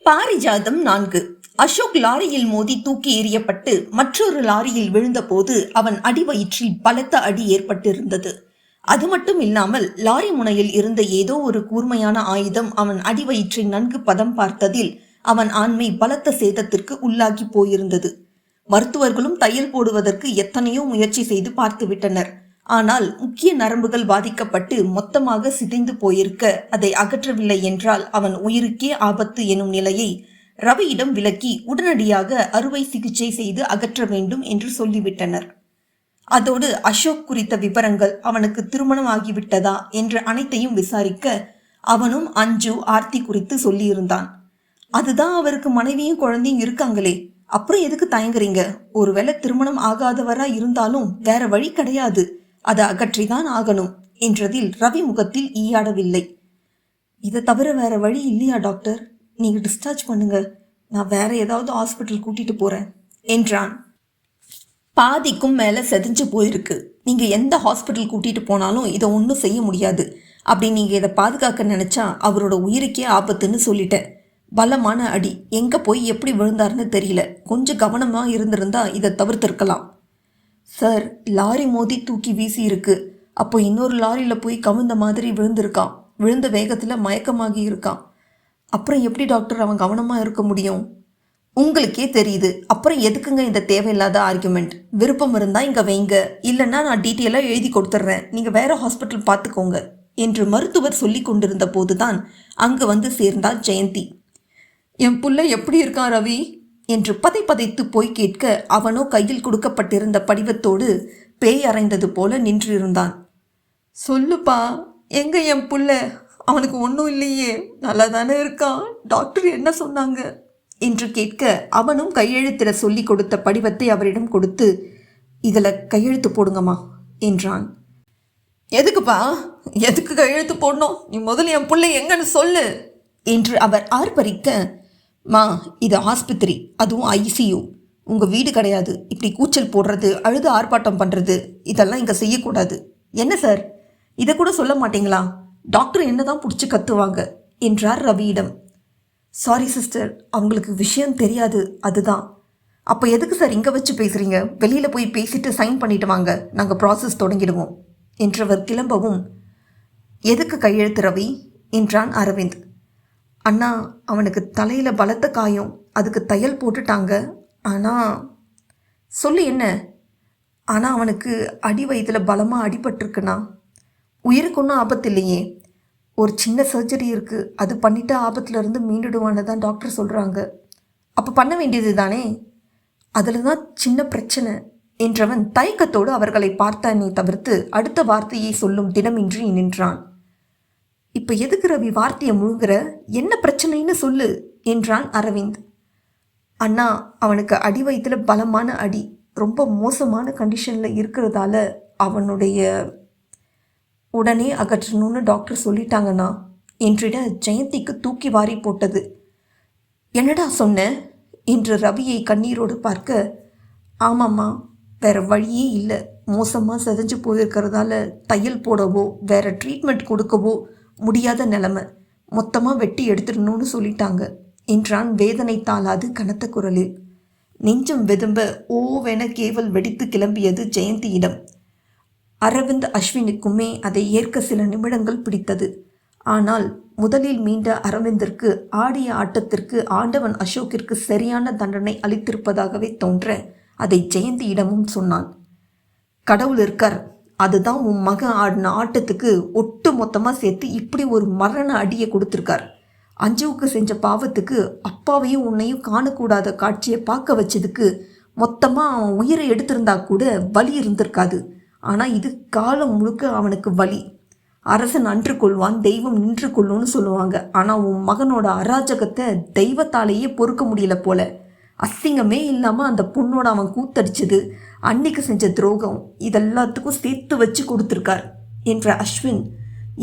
பாரிஜாதம் 4. அசோக் லாரியில் மோதி தூக்கி எறியப்பட்டு மற்றொரு லாரியில் விழுந்தபோது அவன் அடிவயிற்றில் பலத்த அடி ஏற்பட்டிருந்தது. அது மட்டும் இல்லாமல் லாரி முனையில் இருந்த ஏதோ ஒரு கூர்மையான ஆயுதம் அவன் அடிவயிற்றை நன்கு பதம் பார்த்ததில் அவன் ஆண்மை பலத்த சேதத்திற்கு உள்ளாகி போயிருந்தது. மருத்துவர்களும் தையல் போடுவதற்கு எத்தனையோ முயற்சி செய்து பார்த்துவிட்டனர். ஆனால் முக்கிய நரம்புகள் பாதிக்கப்பட்டு மொத்தமாக சிதைந்து போயிருக்க அதை அகற்றவில்லை என்றால் அவன் உயிருக்கே ஆபத்து எனும் நிலையை ரவியிடம் விளக்கி உடனடியாக அறுவை சிகிச்சை செய்து அகற்ற வேண்டும் என்று சொல்லிவிட்டனர். அதோடு அசோக் குறித்த விவரங்கள், அவனுக்கு திருமணம் ஆகிவிட்டதா என்று அனைத்தையும் விசாரிக்க அவனும் அஞ்சு ஆர்த்தி குறித்து சொல்லியிருந்தான். அதுதான் அவருக்கு மனைவியும் குழந்தையும் இருக்காங்களே, அப்புறம் எதுக்கு தயங்குறீங்க? ஒருவேளை திருமணம் ஆகாதவரா இருந்தாலும் வேற வழி கிடையாது, அதை அகற்றிதான் ஆகணும் என்றதில் ரவி முகத்தில் ஈயாடவில்லை. இதை தவிர வேற வழி இல்லையா டாக்டர்? நீங்க டிஸ்சார்ஜ் பண்ணுங்க, நான் வேற ஏதாவது ஹாஸ்பிட்டல் கூட்டிட்டு போறேன் என்றான். பாதிக்கும் மேல செதிஞ்சு போயிருக்கு. நீங்க எந்த ஹாஸ்பிட்டல் கூட்டிட்டு போனாலும் இதை ஒன்றும் செய்ய முடியாது. அப்படி நீங்க இதை பாதுகாக்க நினைச்சா அவரோட உயிருக்கே ஆபத்துன்னு சொல்லிட்டேன். பலமான அடி, எங்க போய் எப்படி விழுந்தாருன்னு தெரியல. கொஞ்சம் கவனமா இருந்திருந்தா இதை தவிர்த்திருக்கலாம். சார், லாரி மோதி தூக்கி வீசி இருக்கு. அப்போ இன்னொரு லாரியில் போய் கவிழ்ந்த மாதிரி விழுந்திருக்கான். விழுந்த வேகத்தில் மயக்கமாகி இருக்கான். அப்புறம் எப்படி டாக்டர் அவன் கவனமாக இருக்க முடியும்? உங்களுக்கே தெரியுது, அப்புறம் எதுக்குங்க இந்த தேவையில்லாத ஆர்குமெண்ட்? விருப்பம் இருந்தால் இங்கே வைங்க, இல்லைன்னா நான் டீட்டெயிலாக எழுதி கொடுத்துட்றேன், நீங்கள் வேற ஹாஸ்பிட்டல் பார்த்துக்கோங்க என்று மருத்துவர் சொல்லி கொண்டிருந்த போதுதான் அங்கு வந்து சேர்ந்தாள் ஜெயந்தி. என் புள்ள எப்படி இருக்கான் ரவி என்று பதைத்து போய் கேட்க அவனோ கையில் கொடுக்கப்பட்டிருந்த படிவத்தோடு பேய் அறைந்தது போல நின்றிருந்தான். சொல்லுப்பா, எங்க என் புள்ள? அவனுக்கு ஒன்றும் இல்லையே, நல்லா தானே இருக்கான், டாக்டர் என்ன சொன்னாங்க என்று கேட்க அவனும் கையெழுத்திட சொல்லி கொடுத்த படிவத்தை அவரிடம் கொடுத்து, இதில் கையெழுத்து போடுங்கம்மா என்றான். எதுக்குப்பா? எதுக்கு கையெழுத்து போடணும்? நீ முதல்ல என் புள்ளை எங்கன்னு சொல்லு என்று அவர் ஆர்ப்பரிக்க, மா, இது ஆஸ்பத்திரி, அதுவும் ஐசியூ, உங்கள் வீடு கிடையாது. இப்படி கூச்சல் போடுறது, அழுது ஆர்ப்பாட்டம் பண்ணுறது, இதெல்லாம் இங்கே செய்யக்கூடாது. என்ன சார், இதை கூட சொல்ல மாட்டீங்களா? டாக்டர் என்னதான் பிடிச்சி கத்துவாங்க என்றார் ரவியிடம். சாரி சிஸ்டர், அவங்களுக்கு விஷயம் தெரியாது, அதுதான். அப்போ எதுக்கு சார் இங்கே வச்சு பேசுகிறீங்க? வெளியில் போய் பேசிட்டு சைன் பண்ணிட்டு வாங்க, நாங்கள் ப்ராசஸ் தொடங்கிடுவோம் என்றவர் கிளம்பவும், எதுக்கு கையெழுத்து ரவி என்றான் அரவிந்த். அண்ணா, அவனுக்கு தலையில் பலத்த காயம், அதுக்கு தையல் போட்டுட்டாங்க. ஆனால் சொல்லு என்ன? ஆனால் அவனுக்கு அடி வயிற்றில் பலமாக அடிபட்டிருக்குண்ணா. உயிருக்கு ஒன்றும் ஆபத்து இல்லையே, ஒரு சின்ன சர்ஜரி இருக்குது, அது பண்ணிவிட்டு ஆபத்துலேருந்து மீண்டுடுவான்னு தான் டாக்டர் சொல்கிறாங்க. அப்போ பண்ண வேண்டியது தானே? அதில் தான் சின்ன பிரச்சனை என்றவன் தயக்கத்தோடு அவர்களை பார்த்தானே தவிர்த்து அடுத்த வார்த்தையை சொல்லும் தினமின்றி நின்றான். இப்போ எதுக்கு ரவி வார்த்தையை முழுங்குற? என்ன பிரச்சனைன்னு சொல்லு என்றான் அரவிந்த். அண்ணா, அவனுக்கு அடி வயிற்றில் பலமான அடி, ரொம்ப மோசமான கண்டிஷனில் இருக்கிறதால அவனுடைய உடனே அகற்றணும்னு டாக்டர் சொல்லிட்டாங்கண்ணா என்றிட ஜெயந்திக்கு தூக்கி வாரி போட்டது. என்னடா சொன்ன என்று ரவியை கண்ணீரோடு பார்க்க, ஆமாம்மா, வேற வழியே இல்லை, மோசமாக செதஞ்சு போயிருக்கிறதால தையல் போடவோ வேற ட்ரீட்மெண்ட் கொடுக்கவோ முடியாத நிலைமை, மொத்தமாக வெட்டி எடுத்துடணும்னு சொல்லிட்டாங்க என்றான் வேதனை தாளாது கனத்த குரலில். நெஞ்சம் வெதும்ப ஓவென கேவல் வெடித்து கிளம்பியது ஜெயந்தியிடம். அரவிந்த் அஸ்வினுக்குமே அதை ஏற்க சில நிமிடங்கள் பிடித்தது. ஆனால் முதலில் மீண்ட அரவிந்திற்கு ஆடிய ஆட்டத்திற்கு ஆண்டவன் அசோக்கிற்கு சரியான தண்டனை அளித்திருப்பதாகவே தோன்ற அதை ஜெயந்தியிடமும் சொன்னான். கடவுள் இருக்கார், அதுதான் உன் மகன் ஆடின ஆட்டத்துக்கு ஒட்டு மொத்தமாக சேர்த்து இப்படி ஒரு மரண அடியை கொடுத்துருக்கார். அஞ்சுவுக்கு செஞ்ச பாவத்துக்கு அப்பாவையும் உன்னையும் காணக்கூடாத காட்சியை பார்க்க வச்சதுக்கு மொத்தமாக அவன் உயிரை எடுத்திருந்தா கூட வலி இருந்திருக்காது. ஆனால் இது காலம் முழுக்க அவனுக்கு வலி. அரசன் அன்று கொள்வான், தெய்வம் நின்று கொள்ளும்னு சொல்லுவாங்க. ஆனால் உன் மகனோட அராஜகத்தை தெய்வத்தாலேயே பொறுக்க முடியல போல. அசிங்கமே இல்லாமல் அந்த பொண்ணோட அவன் கூத்தடிச்சது, அன்னைக்கு செஞ்ச துரோகம், இதெல்லாத்துக்கும் சேர்த்து வச்சு கொடுத்துருக்கார் என்ற அஸ்வின்.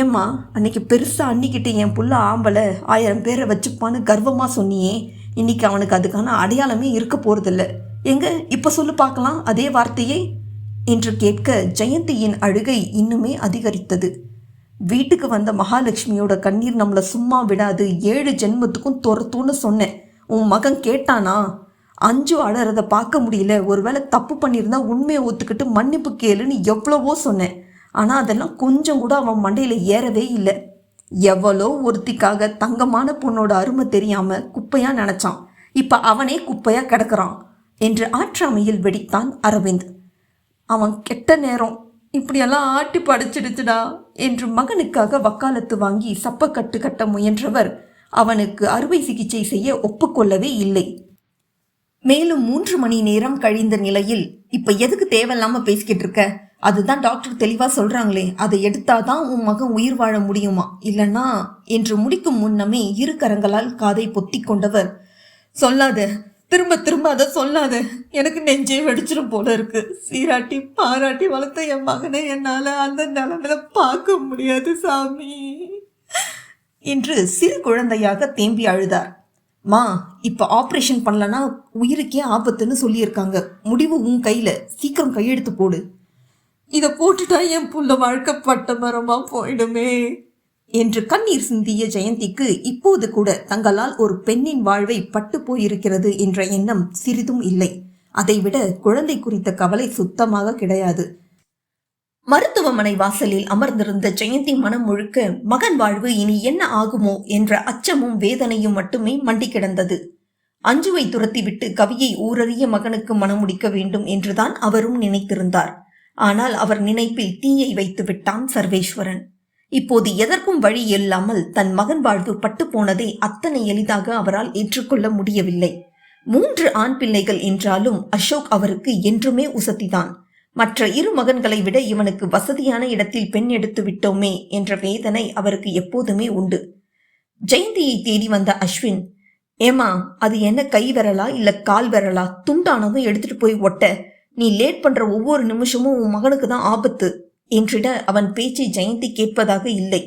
ஏம்மா, அன்னைக்கு பெருசாக அன்னிக்கிட்ட என் புள்ள ஆம்பளை 1000 பேரை வச்சுப்பான்னு கர்வமாக சொன்னியே, இன்னைக்கு அவனுக்கு அதுக்கான அடையாளமே இருக்க போகிறதில்ல. எங்க இப்போ சொல்லு பார்க்கலாம் அதே வார்த்தையே என்று கேட்க ஜெயந்தியின் அழுகை இன்னுமே அதிகரித்தது. வீட்டுக்கு வந்த மகாலட்சுமியோட கண்ணீர் நம்மளை சும்மா விடாது, 7 ஜென்மத்துக்கும் துரத்துன்னு சொன்னேன். உன் மகன் கேட்டானா? அஞ்சு அழறத பார்க்க முடியல. ஒருவேளை தப்பு பண்ணியிருந்தா உண்மையை ஒத்துக்கிட்டு மன்னிப்பு கேளுன்னு எவ்வளவோ சொன்னேன். ஆனால் அதெல்லாம் கொஞ்சம் கூட அவன் மண்டையில் ஏறவே இல்லை. எவ்வளோ ஒருத்திக்காக தங்கமான பொண்ணோட அருமை தெரியாம குப்பையா நினைச்சான். இப்ப அவனே குப்பையா கிடக்குறான் என்று ஆற்றாமையில் வெடித்தான் அரவிந்த். அவன் கெட்ட நேரம் இப்படியெல்லாம் ஆட்டி படைச்சிடுச்சுடா என்று மகனுக்காக வக்காலத்து வாங்கி சப்பக்கட்டு கட்ட முயன்றவர் அவனுக்கு அறுவை சிகிச்சை செய்ய ஒப்புக்கொள்ளவே இல்லை. மேலும் 3 மணி நேரம் கழிந்த நிலையில், இப்ப எதுக்கு தேவையில்லாம பேசிக்கிட்டு இருக்க? அதுதான் டாக்டர் தெளிவா சொல்றாங்களே, அதை எடுத்தாதான் உன் மகன் உயிர் வாழ முடியுமா, இல்லைன்னா என்று முடிக்கும் முன்னமே 2 கரங்களால் காதை பொத்தி கொண்டவர், சொல்லாத, திரும்ப திரும்ப அதை சொல்லாத, எனக்கு நெஞ்சே வெடிச்சிடும் போல இருக்கு. சீராட்டி பாராட்டி வளர்த்த என் மகனை என்னால அந்த நிலைமையில பார்க்க முடியாது சாமி என்று சிறு குழந்தையாக தேம்பி அழுதார். மா, இப்ப ஆபரேஷன் பண்ணலன்னா உயிருக்கே ஆபத்துன்னு சொல்லியிருக்காங்க. முடிவு உன் கையில, சீக்கிரம் கையெழுத்து போடு. இதை போட்டுட்டா என் புள்ள வாழ்க்கை பட்ட மரமா போயிடுமே என்று கண்ணீர் சிந்திய ஜெயந்திக்கு இப்போது கூட தங்களால் ஒரு பெண்ணின் வாழ்வை பட்டு போயிருக்கிறது என்ற எண்ணம் சிறிதும் இல்லை. அதைவிட குழந்தை குறித்த கவலை சுத்தமாக கிடையாது. மருத்துவமனை வாசலில் அமர்ந்திருந்த ஜெயந்தி மனம் முழுக்க மகன் வாழ்வு இனி என்ன ஆகுமோ என்ற அச்சமும் வேதனையும் மட்டுமே மண்டி கிடந்தது. அஞ்சுவை துரத்திவிட்டு கவியை ஊரறிய மகனுக்கு மனமுடிக்க வேண்டும் என்றுதான் அவரும் நினைத்திருந்தார். ஆனால் அவர் நினைப்பில் தீயை வைத்து விட்டான் சர்வேஸ்வரன். இப்போது எதற்கும் வழி இல்லாமல் தன் மகன் வாழ்வு பட்டு போனதை அத்தனை எளிதாக அவரால் ஏற்றுக்கொள்ள முடியவில்லை. 3 ஆண் பிள்ளைகள் என்றாலும் அசோக் அவருக்கு என்றுமே உசத்திதான். மற்ற 2 மகன்களை விட இவனுக்கு வசதியான இடத்தில் பெண் எடுத்து விட்டோமே என்ற வேதனை அவருக்கு எப்போதுமே உண்டு. ஜெயந்தியை தேடி வந்த அஸ்வின், ஏமா, அது என்ன கை விரலா இல்ல கால் விரலா? துண்டானதும் எடுத்துட்டு போய் ஒட்ட. நீ லேட் பண்ற ஒவ்வொரு நிமிஷமும் உன் மகனுக்கு தான் ஆபத்து என்றிட அவன் பேச்சை ஜெயந்தி கேட்பதாக இல்லை.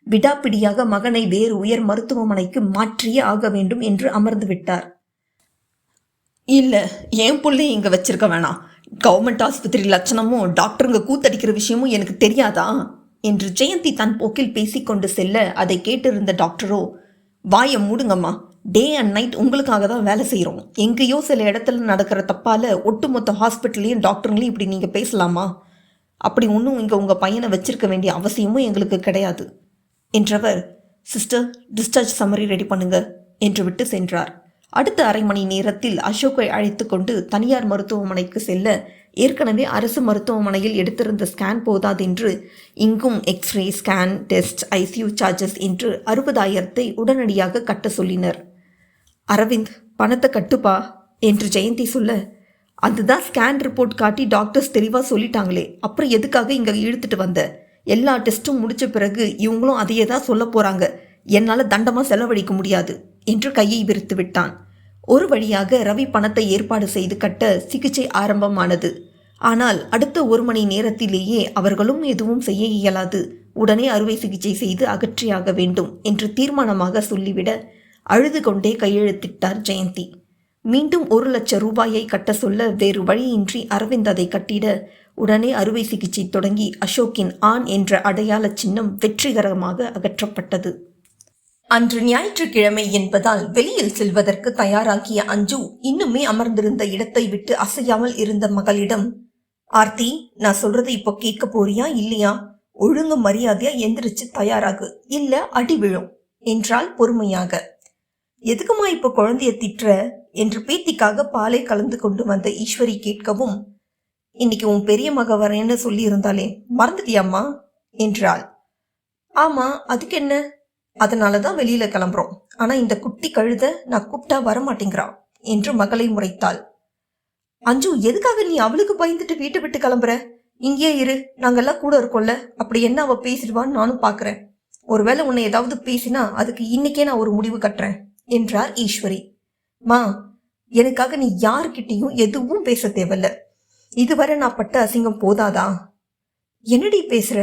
விடாப்பிடியாக மகனை வேறு உயர் மருத்துவமனைக்கு மாற்றியே ஆக வேண்டும் என்று அமர்ந்து விட்டார். இல்ல, என் பிள்ளை இங்க வச்சிருக்க வேணாம். கவர்மெண்ட் ஆஸ்பத்திரி லட்சணமும் டாக்டருங்க கூத்தடிக்கிற விஷயமும் எனக்கு தெரியாதா என்று ஜெயந்தி தன் போக்கில் பேசிக்கொண்டு செல்ல அதை கேட்டிருந்த டாக்டரோ, வாயை மூடுங்கம்மா, டே அண்ட் நைட் உங்களுக்காக தான் வேலை செய்கிறோம். எங்கேயோ சில இடத்துல நடக்கிற தப்பால் ஒட்டுமொத்த ஹாஸ்பிட்டல்லையும் டாக்டருங்களையும் இப்படி நீங்கள் பேசலாமா? அப்படி ஒன்றும் இங்கே உங்கள் பையனை வச்சிருக்க வேண்டிய அவசியமும் எங்களுக்கு கிடையாது என்றவர், சிஸ்டர், டிஸ்சார்ஜ் சம்மரி ரெடி பண்ணுங்க என்று விட்டு சென்றார். அடுத்த அரை மணி நேரத்தில் அசோக்கை அழைத்து கொண்டு தனியார் மருத்துவமனைக்கு செல்ல, ஏற்கனவே அரசு மருத்துவமனையில் எடுத்திருந்த ஸ்கேன் போதாதென்று இங்கும் X-ray, scan, test, ICU charges என்று 60,000 உடனடியாக கட்ட சொல்லினர். அரவிந்த், பணத்தை கட்டுப்பா என்று ஜெயந்தி சொல்ல, அதுதான் ஸ்கேன் ரிப்போர்ட் காட்டி டாக்டர்ஸ் தெளிவாக சொல்லிட்டாங்களே, அப்புறம் எதுக்காக இங்கே இழுத்துட்டு வந்த? எல்லா டெஸ்ட்டும் முடிச்ச பிறகு இவங்களும் அதையே தான் சொல்ல போகிறாங்க. என்னால் தண்டமாக செலவழிக்க முடியாது என்று கையை விரித்து விட்டான். ஒரு வழியாக ரவி பணத்தை ஏற்பாடு செய்து கட்ட சிகிச்சை ஆரம்பமானது. ஆனால் அடுத்த 1 மணி நேரத்திலேயே அவர்களும் எதுவும் செய்ய இயலாது, உடனே அறுவை சிகிச்சை செய்து அகற்றியாக வேண்டும் என்று தீர்மானமாக சொல்லிவிட அழுது கொண்டே கையெழுத்திட்டார் ஜெயந்தி. மீண்டும் 1 லட்சம் ரூபாயை கட்ட சொல்ல வேறு வழியின்றி அரவிந்த் அதை கட்டிட உடனே அறுவை சிகிச்சை தொடங்கி அசோக்கின் ஆண் என்ற அடையாள சின்னம் வெற்றிகரமாக அகற்றப்பட்டது. அன்று ஞாயிற்றுக்கிழமை என்பதால் வெளியில் செல்வதற்கு தயாராகிய அஞ்சு இன்னுமே அமர்ந்திருந்த இடத்தை விட்டு அசையாமல் இருந்த மகளிடம், ஆர்த்தி, நான் சொல்றதை இப்போ கேட்க போறியா இல்லையா? ஒழுங்கு மரியாதையா எந்திரிச்சு தயாராகு, இல்ல அடி விழும் என்றாள் பொறுமையாக. எதுக்குமா இப்போ குழந்தைய திட்டுற என்று பேத்திக்காக பாலை கலந்து கொண்டு வந்த ஈஸ்வரி கேட்கவும், இன்னைக்கு உன் பெரிய மக வரேன்னு சொல்லி இருந்தாலே மறந்துட்டியாம்மா என்றாள். ஆமா, அதுக்கு என்ன? அதனாலதான் வெளியில கிளம்புறோம். ஆனா இந்த குட்டி கழுத நான் கூப்பிட்டா வரமாட்டேங்கிறான் என்று மகளை முறைத்தாள். அஞ்சு, எதுக்காக நீ அவளுக்கு பயந்துட்டு வீட்டை விட்டு கிளம்புற? இங்கே இரு, நாங்கெல்லாம் கூட இருக்கோம்ல. அப்படி என்ன அவ பேசிடுவான்னு நானும் பாக்குறேன். ஒருவேளை உன்னை ஏதாவது பேசினா அதுக்கு இன்னைக்கே நான் ஒரு முடிவு கட்டுறேன் என்றார் ஈஸ்வரி. மா, எனக்காக நீ யாருக்கிட்டையும் எதுவும் பேச தேவையில்ல. இதுவரை நான் பட்ட அசிங்கம் போதாதா? என்னடி பேசுற?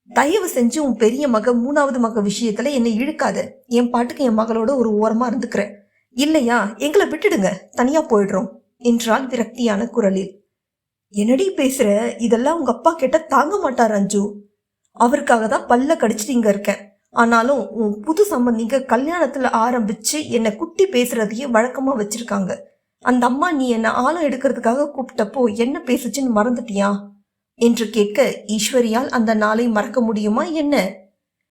தயவு செஞ்சு உன் பெரிய மக 3வது மக விஷயத்துல என்னை இழுக்காத. என் பாட்டுக்கு என் மகளோட ஒரு ஓரமா இருந்துக்கிறேன். இல்லையா எங்களை விட்டுடுங்க, தனியா போயிடுறோம் என்றால் விரக்தியான குரலில். என்னடி பேசுற? இதெல்லாம் உங்க அப்பா கேட்ட தாங்க மாட்டார் அஞ்சு. அவருக்காக தான் பல்ல கடிச்சிட்டு இங்க இருக்கேன். ஆனாலும் உன் புது சம்பந்திங்க கல்யாணத்துல ஆரம்பிச்சு என்னை குட்டி பேசுறதையே வழக்கமா வச்சிருக்காங்க. அந்த அம்மா நீ என்ன ஆழம் எடுக்கிறதுக்காக கூப்பிட்டப்போ என்ன பேசுச்சுன்னு மறந்துட்டியா என்று கேட்க ஈஸ்வரியால் அந்த நாளை மறக்க முடியுமா என்ன?